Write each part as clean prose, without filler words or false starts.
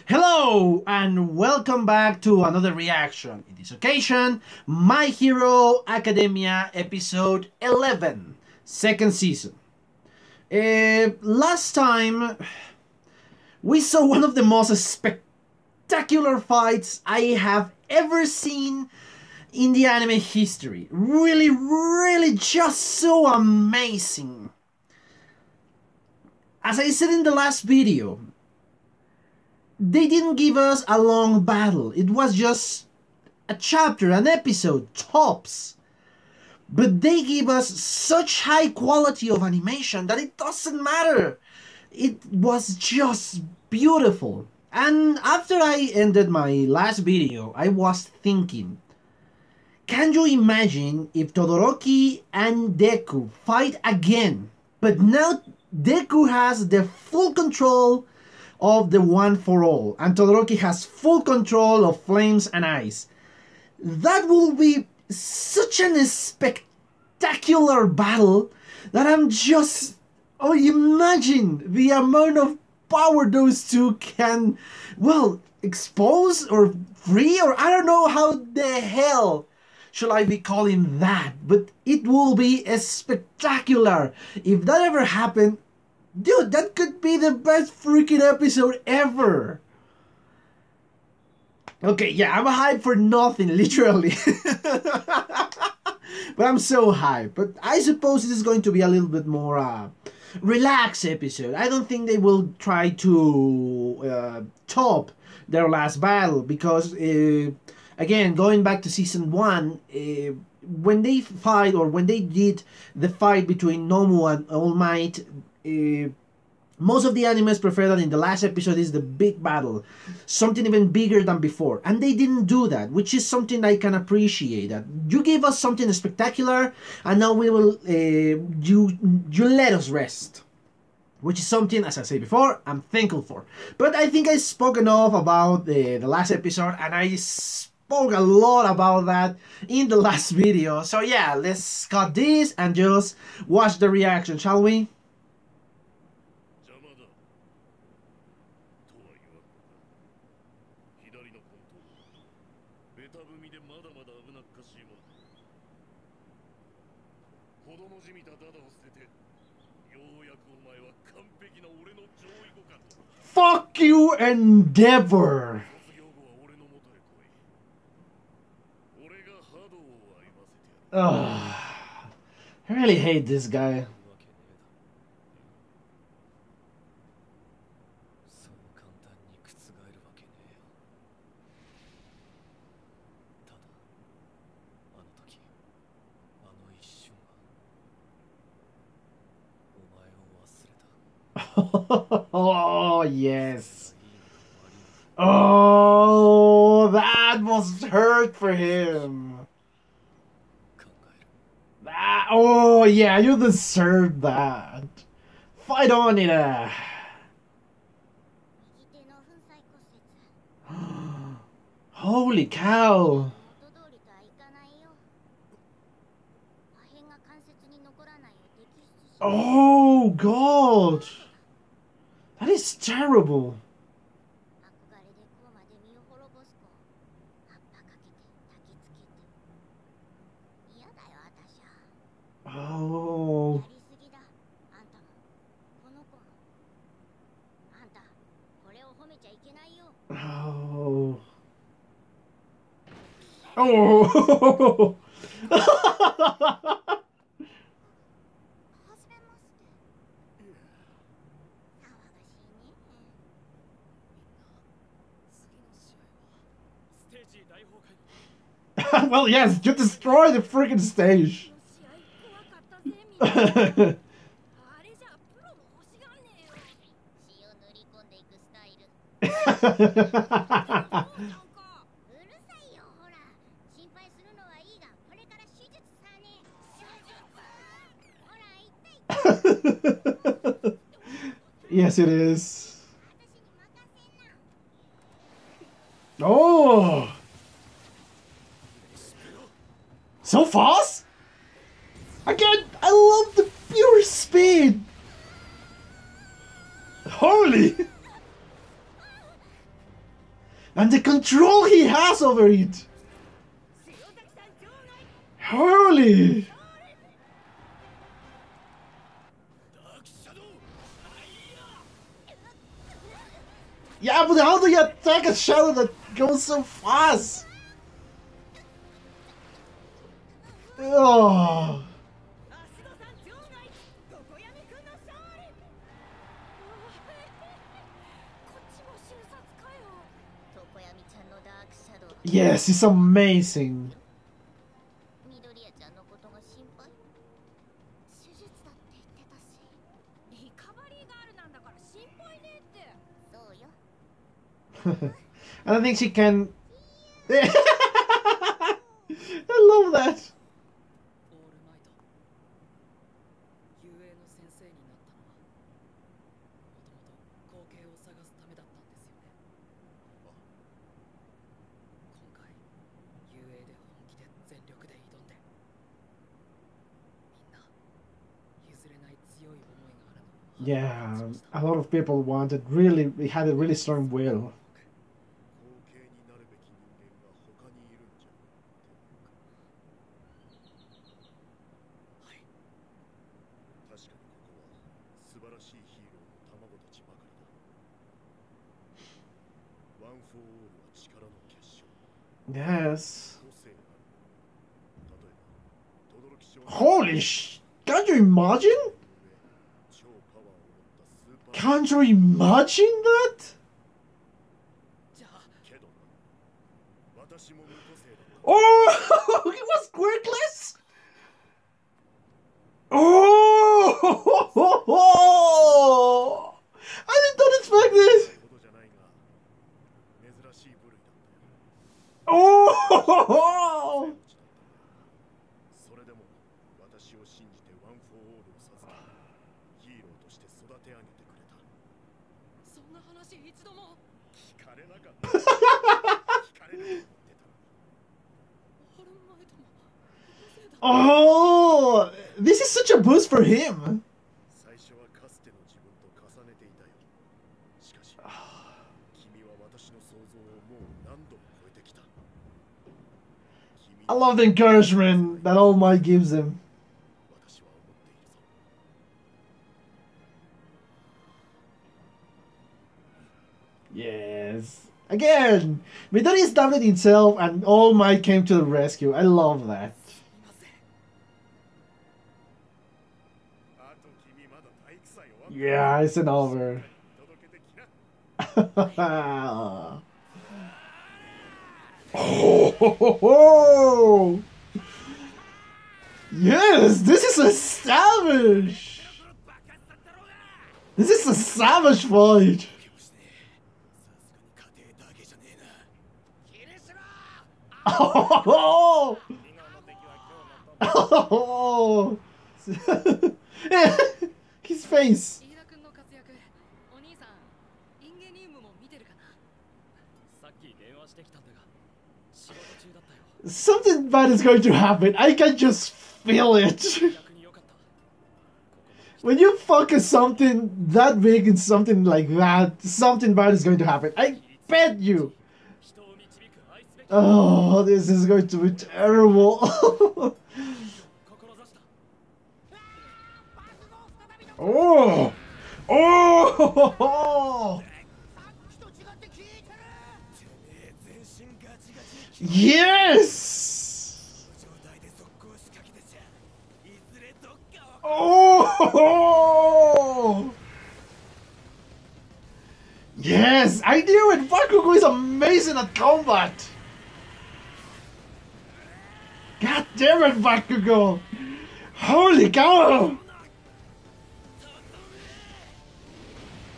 Hello and welcome back to another reaction. In this occasion, My Hero Academia episode 11, second season. Last time, we saw one of the most spectacular fights I have ever seen in the anime history. Really just so amazing. As I said in the last video, they didn't give us a long battle. It was just a chapter, an episode, tops. But they gave us such high quality of animation that it doesn't matter. It was just beautiful. And after I ended my last video, I was thinking, can you imagine if Todoroki and Deku fight again? But now Deku has the full control of the One for All, and Todoroki has full control of flames and ice. That will be such an spectacular battle that I'm just... Oh, imagine the amount of power those two can, well, expose or free, or I don't know how the hell should I be calling that, but it will be spectacular. If that ever happened, dude, that could be the best freaking episode ever. Okay, yeah, I'm hyped for nothing, literally. But I'm so hyped. But I suppose this is going to be a little bit more relaxed episode. I don't think they will try to top their last battle. Because, again, going back to Season 1... when they fight, or when they did the fight between Nomu and All Might, most of the animes prefer that in the last episode is the big battle, something even bigger than before, and they didn't do that, which is something I can appreciate. That you gave us something spectacular, and now we will you let us rest, which is something, as I said before, I'm thankful for. But I think I spoke enough about the last episode, and I spoke a lot about that in the last video. So yeah, let's cut this and just watch the reaction, shall we? Fuck you, Endeavor! Ugh. I really hate this guy. Oh, yes. Oh, that was hurt for him. That, oh, yeah, you deserve that. Fight on, Ina. Holy cow. Oh, God. That is terrible. Oh. Oh. Oh. Well, yes, you destroy the freaking stage. Yes, it is. Oh! So fast? Again, I love the pure speed. Holy! And the control he has over it! Holy! Yeah, but how do you attack a shadow that goes so fast? Oh. Yes, it's amazing. I don't think she can. I love that. Yeah, a lot of people wanted really, he had a really strong will. Yes. Holy sh! Can't you imagine? Can't you imagine that? Oh, he was quirkless. Oh, I did not expect this. Oh. Oh, this is such a boost for him. I love the encouragement that All Might gives him. Yes. Again, Midori established himself and All Might came to the rescue. I love that. Yeah, it's an over. Oh, yes, this is a savage. This is a savage fight. Oh, oh. His face. Something bad is going to happen. I can just feel it. When you focus something that big in something like that, something bad is going to happen. I bet you. Oh, this is going to be terrible. Oh! Oh! Yes! Oh! Yes! I knew it! Bakugo is amazing at combat! God damn it, Bakugo! Holy cow!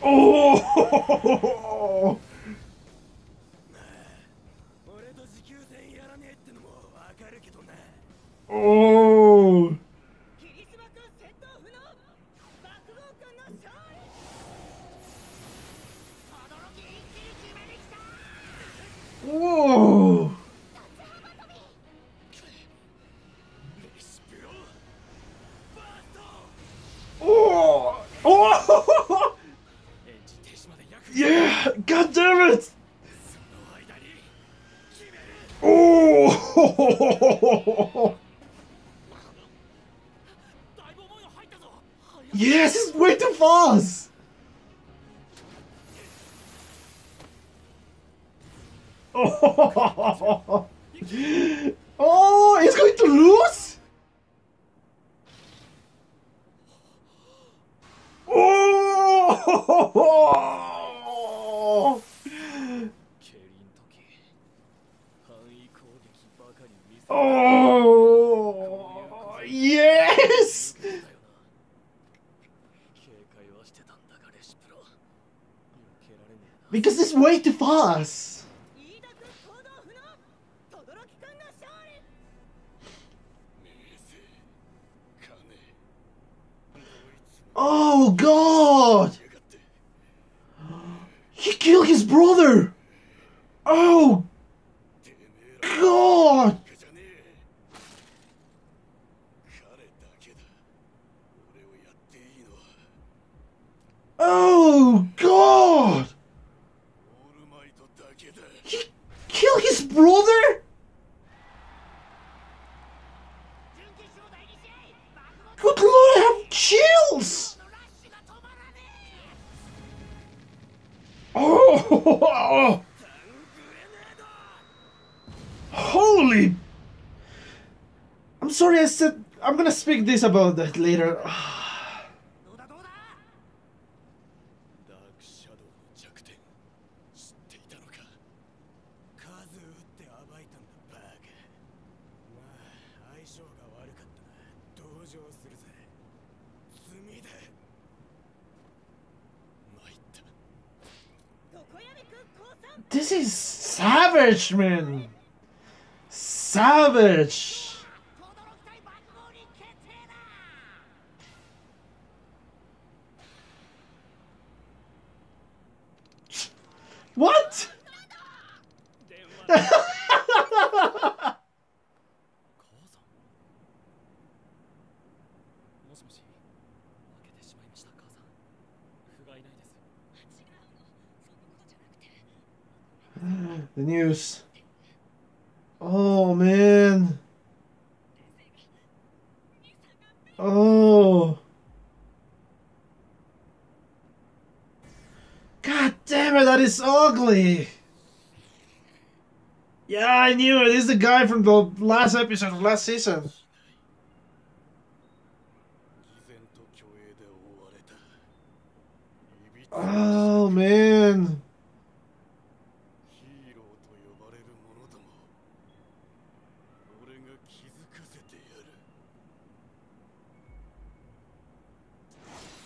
Oh! Oh! Whoa! Oh! Oh! Yeah! God damn it! Oh! Yes, it's way too fast! Oh, oh, he's going to lose? Oh! Oh! Yes! Because it's way too fast. Oh God! He killed his brother! Oh God! Oh God! He killed his brother? Good Lord, I have chills! Oh! Holy! I'm sorry I said... I'm gonna speak this about that later. This is savage, man! Savage! What? The news. Oh man. Oh. God damn it, that is ugly. Yeah, I knew it. This is the guy from the last episode of last season. Oh man.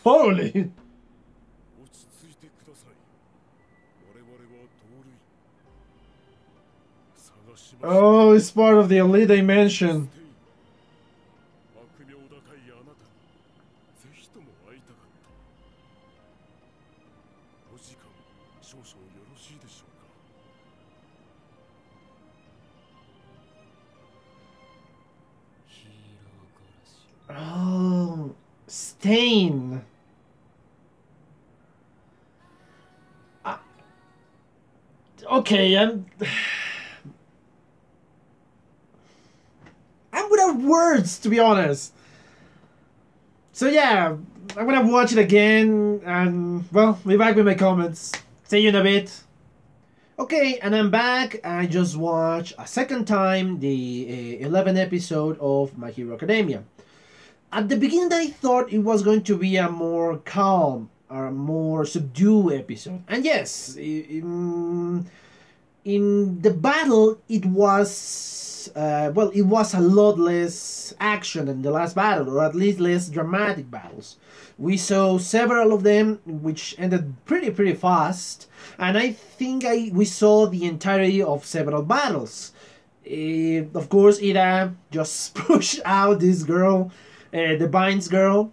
Holy! Oh, it's part of the elite dimension. Oh, Stain. Okay, I'm without words, to be honest. So yeah, I'm gonna watch it again, and well, be back with my comments. See you in a bit. Okay, and I'm back. I just watched a second time the 11th episode of My Hero Academia. At the beginning, I thought it was going to be a more calm or a more subdued episode, and yes, in the battle, it was well, it was a lot less action than the last battle, or at least less dramatic battles. We saw several of them, which ended pretty fast, and I think we saw the entirety of several battles. Of course, Ida just pushed out this girl, the Vines girl,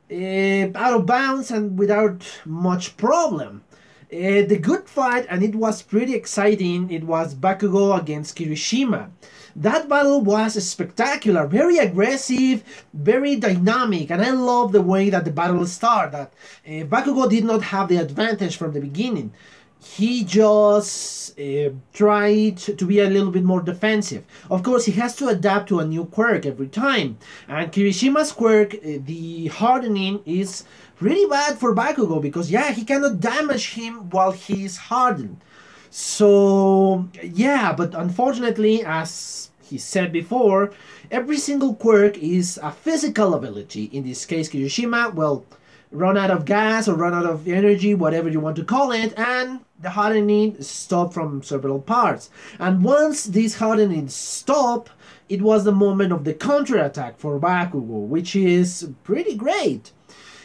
out of bounds and without much problem. The good fight, and it was pretty exciting, it was Bakugo against Kirishima. That battle was spectacular, very aggressive, very dynamic, and I love the way that the battle started. That Bakugo did not have the advantage from the beginning. He just tried to be a little bit more defensive. Of course, he has to adapt to a new quirk every time. And Kirishima's quirk, the hardening, is really bad for Bakugo because, yeah, he cannot damage him while he's hardened. So, yeah, but unfortunately, as he said before, every single quirk is a physical ability. In this case, Kirishima, well, run out of gas or run out of energy, whatever you want to call it, and the hardening stopped from several parts. And once this hardening stopped, it was the moment of the counterattack for Bakugo, which is pretty great.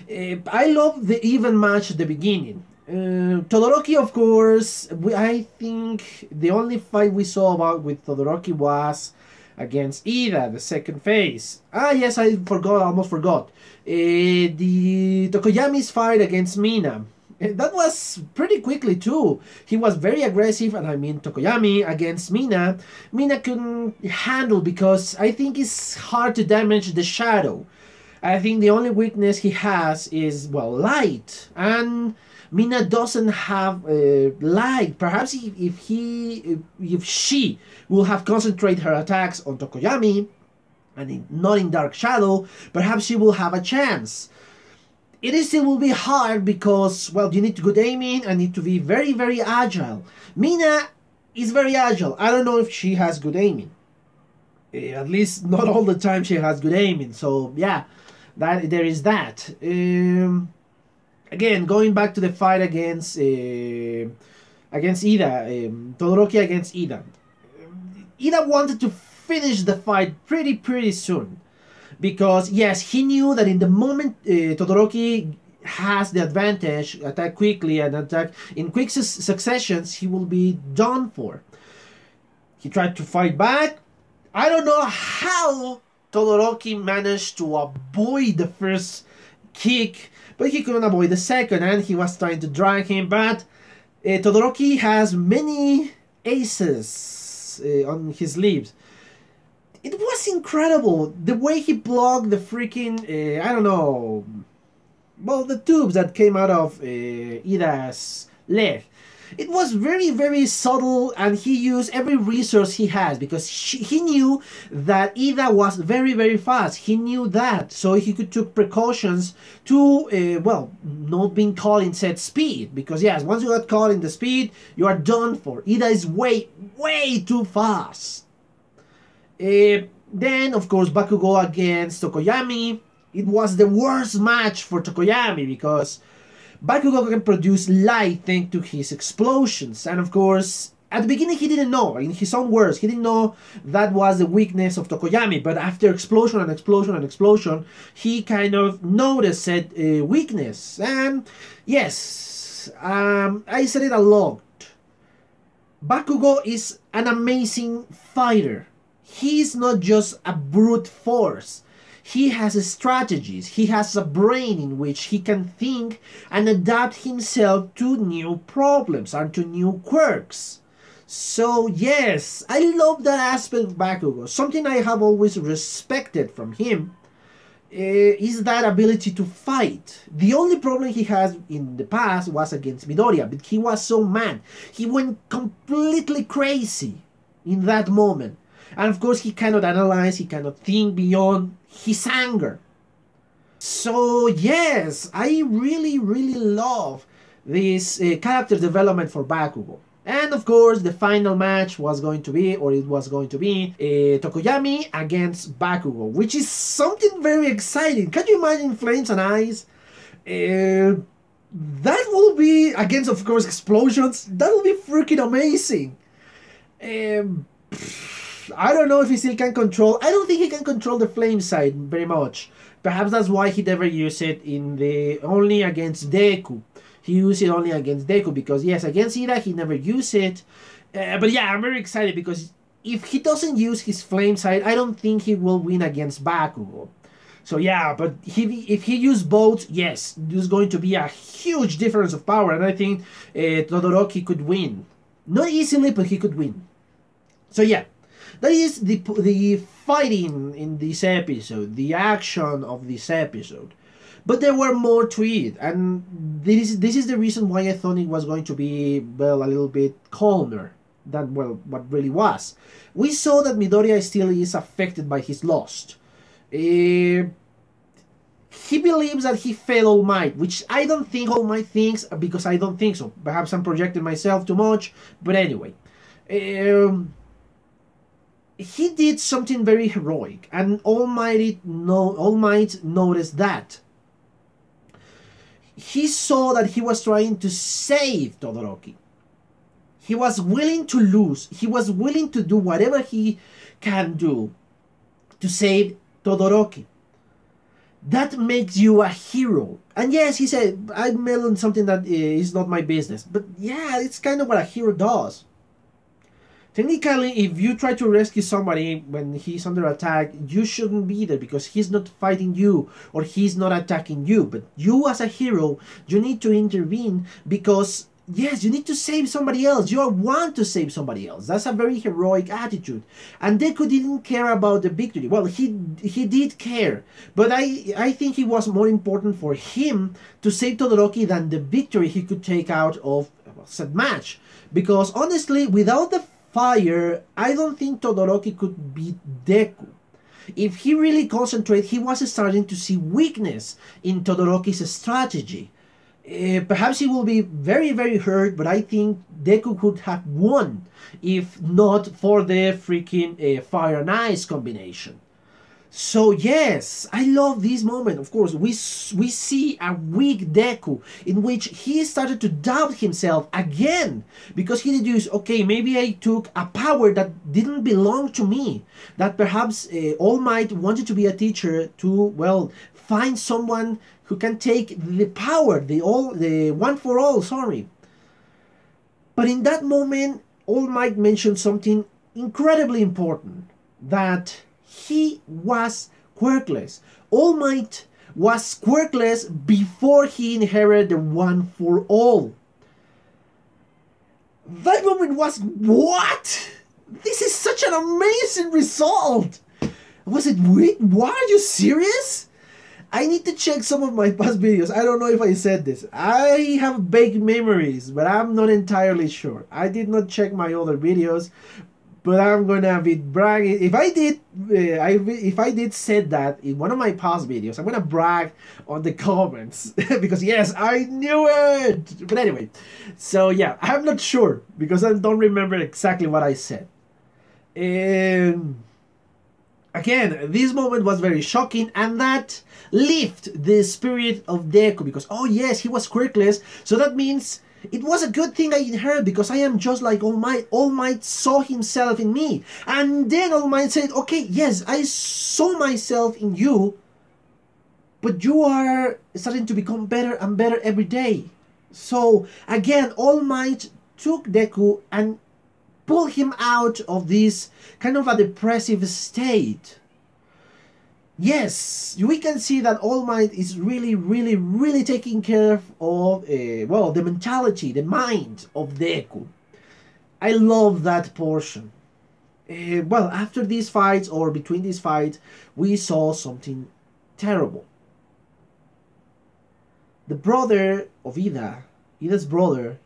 I love the even match at the beginning. Todoroki, of course, I think the only fight we saw about with Todoroki was against Ida, the second phase. Ah, yes, I forgot, almost forgot. The Tokoyami's fight against Mina. That was pretty quickly too. He was very aggressive, and I mean Tokoyami against Mina. Mina couldn't handle because I think it's hard to damage the shadow. I think the only weakness he has is, well, light. And Mina doesn't have light. Perhaps if she will have concentrated her attacks on Tokoyami, and not in Dark Shadow, perhaps she will have a chance. It still will be hard because, well, you need to good aiming and need to be very, very agile. Mina is very agile. I don't know if she has good aiming. At least not all the time she has good aiming. So, yeah, there is that. Again, going back to the fight against Ida, Todoroki against Ida. Ida wanted to finish the fight pretty soon. Because, yes, he knew that in the moment Todoroki has the advantage, attack quickly and attack in quick successions, he will be done for. He tried to fight back. I don't know how Todoroki managed to avoid the first kick, but he couldn't avoid the second, and he was trying to drag him. But Todoroki has many aces on his sleeves. It was incredible the way he blocked the freaking I don't know, well, the tubes that came out of Ida's leg. It was very subtle, and he used every resource he has because he knew that Ida was very fast. He knew that, so he could take precautions to well, not being caught in set speed, because yes, once you got caught in the speed, you are done for. Ida is way too fast. Then, of course, Bakugo against Tokoyami. It was the worst match for Tokoyami because Bakugo can produce light thanks to his explosions. And of course, at the beginning he didn't know, in his own words, he didn't know that was the weakness of Tokoyami. But after explosion and explosion and explosion, he kind of noticed that weakness. And yes, I said it a lot. Bakugo is an amazing fighter. He's not just a brute force. He has strategies. He has a brain in which he can think and adapt himself to new problems and to new quirks. So yes, I love that aspect of Bakugo. Something I have always respected from him is that ability to fight. The only problem he has in the past was against Midoriya, but he was so mad. He went completely crazy in that moment. And of course, he cannot analyze, he cannot think beyond his anger. So yes, I really love this character development for Bakugo. And of course, the final match was going to be, or it was going to be, Tokoyami against Bakugo, which is something very exciting. Can you imagine flames and ice? That will be, against, of course, explosions. That will be freaking amazing. I don't know if he still can control. I don't think he can control the flame side very much. Perhaps that's why he never used it in the only against Deku. He used it only against Deku because yes, against Ida he never used it. But yeah, I'm very excited because if he doesn't use his flame side, I don't think he will win against Bakugo. So yeah, but if he used both, yes, there's going to be a huge difference of power, and I think Todoroki could win. Not easily, but he could win. So yeah. That is the fighting in this episode, the action of this episode. But there were more to it, and this is the reason why I thought it was going to be, well, a little bit calmer. than, well, what really was. We saw that Midoriya still is affected by his loss. He believes that he failed All Might, which I don't think All Might thinks, because I don't think so. Perhaps I'm projecting myself too much, but anyway. He did something very heroic, and All Might noticed that. He saw that he was trying to save Todoroki. He was willing to lose. He was willing to do whatever he can do to save Todoroki. That makes you a hero. And yes, he said, I meddled in something that is not my business. But yeah, it's kind of what a hero does. Technically, if you try to rescue somebody when he's under attack, you shouldn't be there because he's not fighting you or he's not attacking you. But you as a hero, you need to intervene because, yes, you need to save somebody else. You want to save somebody else. That's a very heroic attitude. And Deku didn't care about the victory. Well, he did care. But I think it was more important for him to save Todoroki than the victory he could take out of said match. Because honestly, without the fire, I don't think Todoroki could beat Deku. If he really concentrated, he was starting to see weakness in Todoroki's strategy. Perhaps he will be very, very hurt, but I think Deku could have won if not for the freaking fire and ice combination. So yes, I love this moment. Of course, we see a weak Deku in which he started to doubt himself again because he deduced, okay, maybe I took a power that didn't belong to me. That perhaps All Might wanted to be a teacher to, well, find someone who can take the power, the one for all, sorry. But in that moment, All Might mentioned something incredibly important, that he was quirkless. All Might was quirkless before he inherited the one for all. That moment was, what? This is such an amazing result. Was it, wait, what? Are you serious? I need to check some of my past videos. I don't know if I said this. I have vague memories, but I'm not entirely sure. I did not check my other videos, but I'm gonna be bragging. If I did said that in one of my past videos, I'm gonna brag on the comments because yes, I knew it. But anyway, so yeah, I'm not sure because I don't remember exactly what I said. Again, this moment was very shocking, and that lifted the spirit of Deku because, oh yes, he was quirkless, so that means it was a good thing I inherited because I am just like All Might. All Might saw himself in me. And then All Might said, okay, yes, I saw myself in you, but you are starting to become better and better every day. So again, All Might took Deku and pulled him out of this kind of a depressive state. Yes, we can see that All Might is really, really, really taking care of, well, the mentality, the mind of Deku. I love that portion. Well, after these fights, or between these fights, we saw something terrible. The brother of Ida's brother,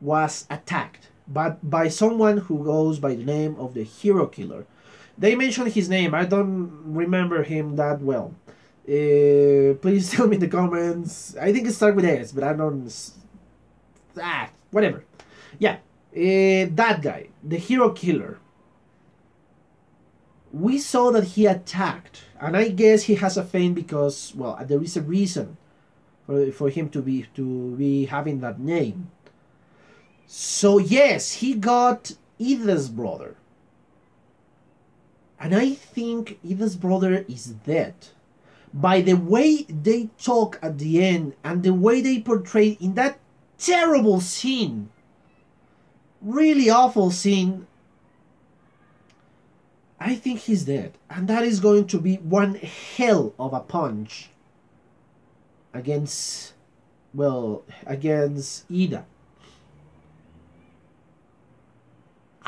was attacked, but by someone who goes by the name of the Hero Killer. They mentioned his name. I don't remember him that well. Please tell me in the comments. I think it starts with S, but I don't... whatever. Yeah, that guy, the Hero Killer. We saw that he attacked, and I guess he has a fame because, well, there is a reason for him to be having that name. So yes, he got Ida's brother. And I think Ida's brother is dead. By the way they talk at the end and the way they portray in that terrible scene, really awful scene, I think he's dead. And that is going to be one hell of a punch against, well, against Ida.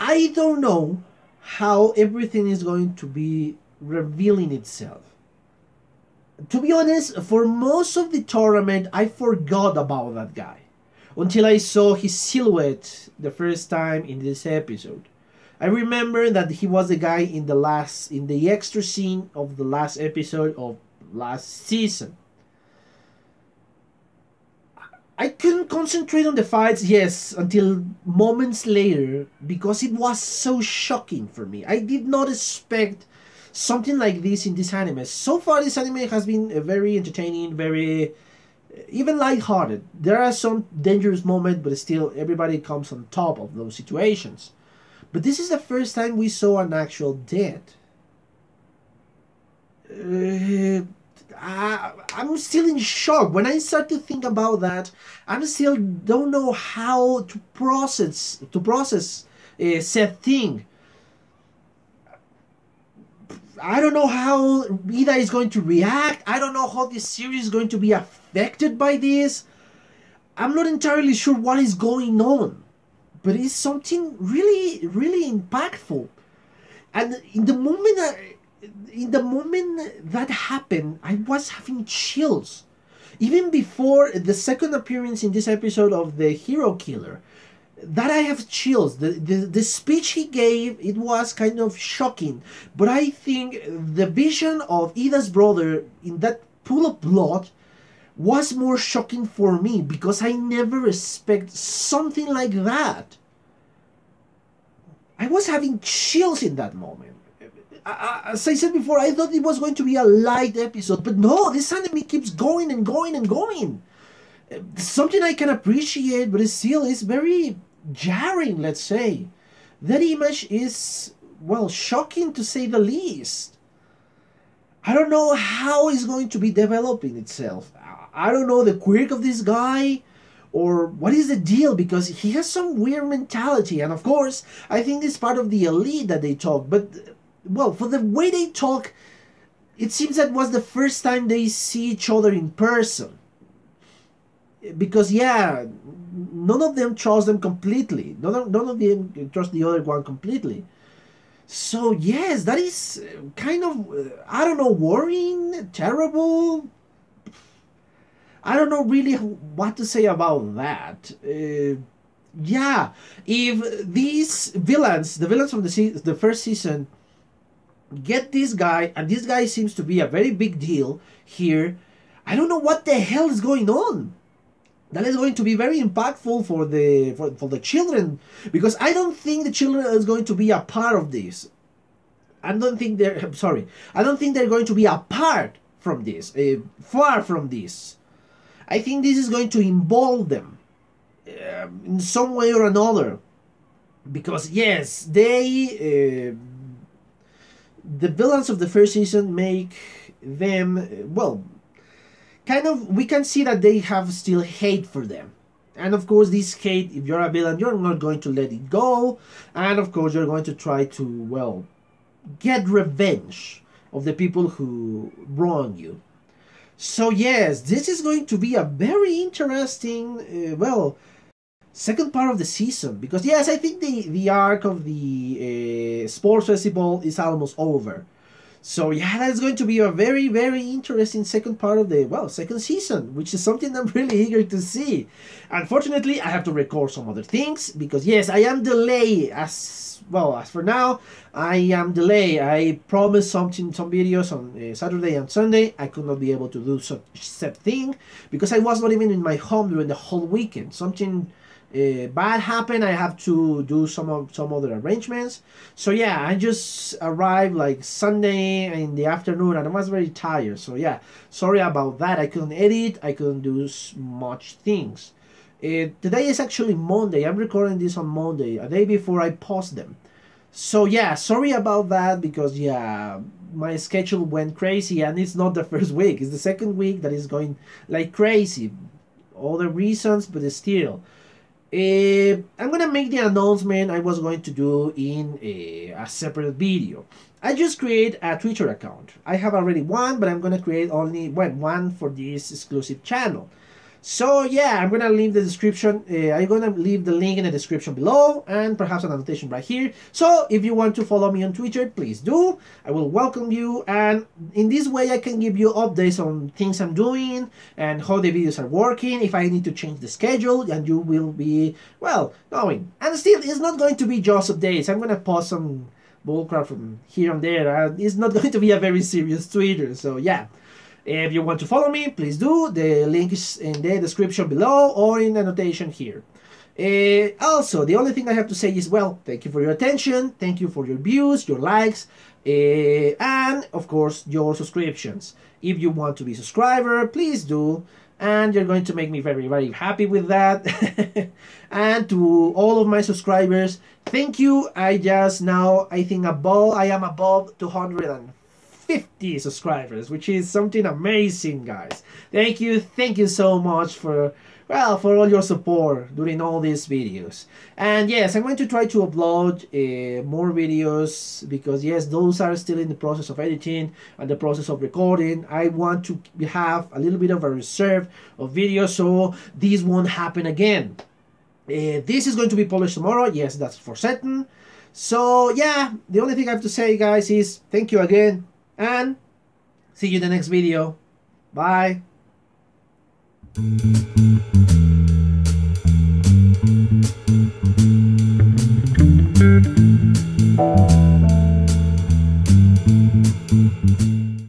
I don't know how everything is going to be revealing itself. To be honest, for most of the tournament, I forgot about that guy. until I saw his silhouette the first time in this episode. I remember that he was the guy in the extra scene of the last episode of last season. I couldn't concentrate on the fights, yes, until moments later, because it was so shocking for me. I did not expect something like this in this anime. So far, this anime has been very entertaining, very even lighthearted. There are some dangerous moments, but still, everybody comes on top of those situations. But this is the first time we saw an actual death. I'm still in shock. When I start to think about that, I still don't know how to process said thing. I don't know how Ida is going to react. I don't know how this series is going to be affected by this. I'm not entirely sure what is going on, but it's something really, really impactful. And in the moment that happened, I was having chills. Even before the second appearance in this episode of the hero killer, that I have chills. The speech he gave, it was kind of shocking. But I think the vision of Ida's brother in that pool of blood was more shocking for me, because I never expect something like that. I was having chills in that moment. As I said before, I thought it was going to be a light episode, but no, this anime keeps going and going and going. Something I can appreciate, but it still is very jarring, let's say. That image is, well, shocking to say the least. I don't know how it's going to be developing itself. I don't know the quirk of this guy, or what is the deal, because he has some weird mentality, and of course, I think it's part of the elite that they talk, but, well, for the way they talk, it seems that was the first time they see each other in person. Because, yeah, none of them trust them completely. None of them trust the other one completely. So, yes, that is kind of, I don't know, worrying, terrible. I don't know really what to say about that. Yeah, if these villains, the villains from the first season, get this guy, and this guy seems to be a very big deal here, I don't know what the hell is going on. That is going to be very impactful for the children, because I don't think the children is going to be a part of this. I don't think they're going to be apart from this, far from this. I think this is going to involve them in some way or another, because yes, the villains of the first season make them, well, kind of, we can see that they have still hate for them. And of course, this hate, if you're a villain, you're not going to let it go. And of course, you're going to try to, well, get revenge of the people who wrong you. So yes, this is going to be a very interesting, well, second part of the season. Because yes, I think the arc of the sports festival is almost over. So yeah, that's going to be a very, very interesting second part of the, well, second season, which is something I'm really eager to see. Unfortunately, I have to record some other things, because yes, I am delayed. As for now, I am delayed. I promised some videos on Saturday and Sunday. I could not be able to do such said thing, because I was not even in my home during the whole weekend. Something bad happened. I have to do some other arrangements. So yeah, I just arrived like Sunday in the afternoon, and I was very tired. So yeah, sorry about that. I couldn't edit. I couldn't do much things. Today is actually Monday. I'm recording this on Monday, a day before I post them. So yeah, sorry about that, because yeah, my schedule went crazy, and it's not the first week. It's the second week that is going like crazy. All the reasons, but still. I'm gonna make the announcement I was going to do in a separate video. I just create a Twitter account. I have already one, but I'm gonna create only one for this exclusive channel. So yeah, I'm gonna leave the description. I'm gonna leave the link in the description below, and perhaps an annotation right here. So if you want to follow me on Twitter, please do. I will welcome you, and in this way, I can give you updates on things I'm doing and how the videos are working. If I need to change the schedule, and you will be well knowing. And still, it's not going to be just updates. I'm gonna post some bullcrap from here and there. It's not going to be a very serious Twitter. So yeah. If you want to follow me, please do. The link is in the description below or in the annotation here. Also, the only thing I have to say is, well, thank you for your attention. Thank you for your views, your likes, and of course, your subscriptions. If you want to be a subscriber, please do. And you're going to make me very, very happy with that. And to all of my subscribers, thank you. I think I am above 250 subscribers, which is something amazing, guys. Thank you so much for all your support during all these videos. And yes, I'm going to try to upload more videos, because yes, those are still in the process of editing and the process of recording. I want to have a little bit of a reserve of videos, so this won't happen again. This is going to be published tomorrow, yes, that's for certain. So yeah, the only thing I have to say, guys, is thank you again, and see you in the next video. Bye.